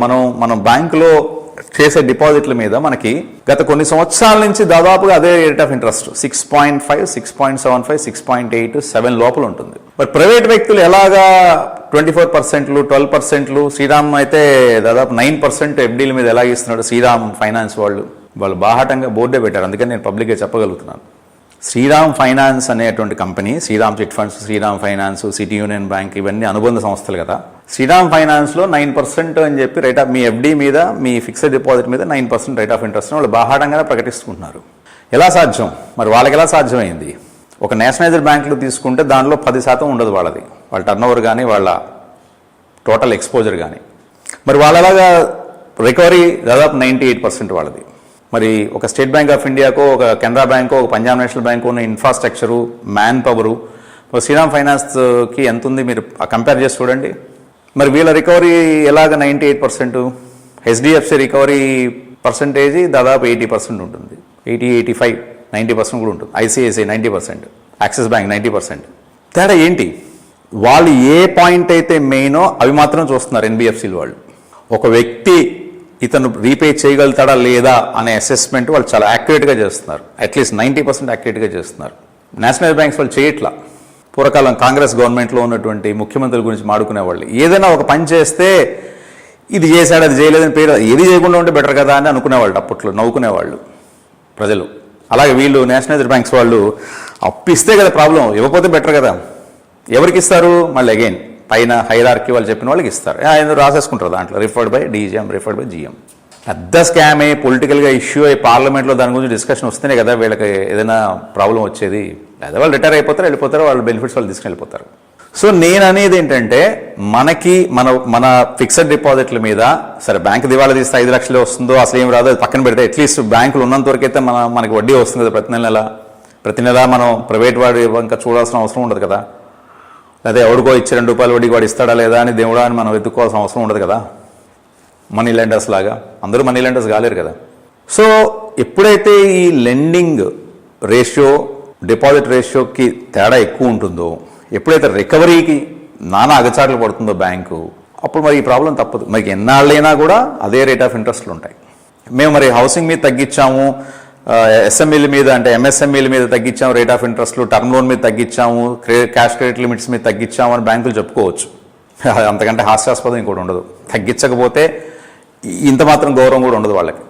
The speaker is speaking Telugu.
మనం బ్యాంకులో చేసే డిపాజిట్ల మీద మనకి గత కొన్ని సంవత్సరాల నుంచి దాదాపుగా అదే రేట్ ఆఫ్ ఇంట్రెస్ట్ 6.5, 6.75, 6.8, 7 లోపల ఉంటుంది. మరి ప్రైవేట్ వ్యక్తులు ఎలాగా 24%, 12%, శ్రీరామ్ అయితే దాదాపు 9% ఎఫ్డీల మీద ఎలా ఇస్తున్నాడు శ్రీరామ్ ఫైనాన్స్ వాళ్ళు బాహాటంగా బోర్డే పెట్టారు. అందుకని నేను పబ్లిక్గా చెప్పగలుగుతున్నాను. శ్రీరామ్ ఫైనాన్స్ అనేటువంటి company, Shriram chit funds, Shriram finance, city union bank ఇవన్నీ అనుబంధ సంస్థలు కదా. శ్రీరామ్ ఫైనాన్స్లో 9% అని చెప్పి రేట్ ఆఫ్ మీ ఎఫ్డీ మీద, మీ ఫిక్స్డ్ డిపాజిట్ మీద 9% రేట్ ఆఫ్ ఇంట్రెస్ట్ వాళ్ళు బాహాటంగానే ప్రకటిస్తుకుంటున్నారు. ఎలా సాధ్యం? మరి వాళ్ళకి ఎలా సాధ్యమైంది? ఒక నేషనలైజ్డ్ బ్యాంకులు తీసుకుంటే దానిలో 10% ఉండదు వాళ్ళ టర్నోవర్ కానీ వాళ్ళ టోటల్ ఎక్స్పోజర్ కానీ. మరి వాళ్ళలాగా రికవరీ దాదాపు 98% వాళ్ళది. మరి ఒక స్టేట్ బ్యాంక్ ఆఫ్ ఇండియాకో, ఒక కెనరా బ్యాంకో, ఒక పంజాబ్ నేషనల్ బ్యాంకో ఉన్న ఇన్ఫ్రాస్ట్రక్చరు, మ్యాన్ పవరు శ్రీరామ్ ఫైనాన్స్కి ఎంత ఉంది మీరు కంపేర్ చేసి చూడండి. మరి వీళ్ళ రికవరీ ఎలాగ 98%? హెచ్డిఎఫ్సి రికవరీ పర్సంటేజీ దాదాపు 80% ఉంటుంది, 80, 85, 90% కూడా ఉంటుంది. ICICI 90%, axis bank 90%. తేడా ఏంటి? వాళ్ళు ఏ పాయింట్ అయితే మెయినో అవి మాత్రం చూస్తున్నారు ఎన్బిఎఫ్సిలు వాళ్ళు. ఒక వ్యక్తి ఇతను రీపే చేయగలుగుతాడా లేదా అనే అసెస్మెంట్ వాళ్ళు చాలా యాక్యురేట్గా చేస్తున్నారు. అట్లీస్ట్ 90% యాక్యురేట్గా చేస్తున్నారు. నేషనల్ బ్యాంక్స్ వాళ్ళు చేయట్లా. పూర్వకాలం కాంగ్రెస్ గవర్నమెంట్లో ఉన్నటువంటి ముఖ్యమంత్రుల గురించి మాడుకునేవాళ్ళు. ఏదైనా ఒక పని చేస్తే ఇది చేశాడు, అది చేయలేదని పేరు, ఏది చేయకుండా ఉంటే బెటర్ కదా అని అనుకునేవాళ్ళు. అప్పట్లో నవ్వుకునేవాళ్ళు ప్రజలు. అలాగే వీళ్ళు నేషనలైజ్డ్ బ్యాంక్స్ వాళ్ళు అప్పిస్తే కదా ప్రాబ్లం, ఇవ్వకపోతే బెటర్ కదా. ఎవరికి ఇస్తారు? మళ్ళీ అగైన్ పైన హైరార్కీ వాళ్ళు చెప్పిన వాళ్ళకి ఇస్తారు. ఎందుకు రాసేసుకుంటారు దాంట్లో referred by DGM, referred by GM. పెద్ద స్కామ్ అయ్యి పొలిటికల్గా ఇష్యూ అయ్యి పార్లమెంట్లో దాని గురించి డిస్కషన్ వస్తేనే కదా వీళ్ళకి ఏదైనా ప్రాబ్లం వచ్చేది. లేదా వాళ్ళు రిటైర్ అయిపోతారు, వెళ్ళిపోతారు, వాళ్ళ బెనిఫిట్స్ వాళ్ళు తీసుకుని వెళ్ళిపోతారు. సో నేను అనేది ఏంటంటే మనకి మన ఫిక్స్డ్ డిపాజిట్ల మీద సరే బ్యాంక్ దివాళా తీస్తే 5 లక్షలు వస్తుందో అసలు ఏం రాదో అది పక్కన పెడితే అట్లీస్ట్ బ్యాంకులు ఉన్నంత వరకు అయితే మనకి వడ్డీ వస్తుంది కదా ప్రతి నెల మనం ప్రైవేట్ వాడి ఇంకా చూడాల్సిన అవసరం ఉండదు కదా. అదే ఎవడికో ఇచ్చి 2 రూపాయలు వడ్డీకి వాడు ఇస్తాడా లేదా అని దేవుడా అని మనం వెతుక్కోవాల్సిన అవసరం ఉండదు కదా. మనీ లెండర్స్ లాగా అందరూ మనీ లెండర్స్ కాలేరు కదా. సో ఎప్పుడైతే ఈ లెండింగ్ రేషియో, డిపాజిట్ రేషియోకి తేడా ఎక్కువ ఉంటుందో, ఎప్పుడైతే రికవరీకి నానా అగచాట్లు పడుతుందో బ్యాంకు, అప్పుడు మరి ఈ ప్రాబ్లం తప్పదు. మరి ఎన్నాళ్ళైనా కూడా అదే రేట్ ఆఫ్ ఇంట్రెస్ట్లు ఉంటాయి. మేము మరి హౌసింగ్ మీద తగ్గించాము, ఎస్ఎంఈల మీద అంటే ఎంఎస్ఎంఈల మీద తగ్గించాము రేట్ ఆఫ్ ఇంట్రెస్ట్లు, టర్మ్ లోన్ మీద తగ్గించాము, క్యాష్ క్రెడిట్ లిమిట్స్ మీద తగ్గించాము అని బ్యాంకులు చెప్పుకోవచ్చు. అంతకంటే హాస్యాస్పదం ఇంకోటి ఉండదు. తగ్గించకపోతే ఇంత మాత్రం గౌరవం కూడా ఉండదు వాళ్ళకి.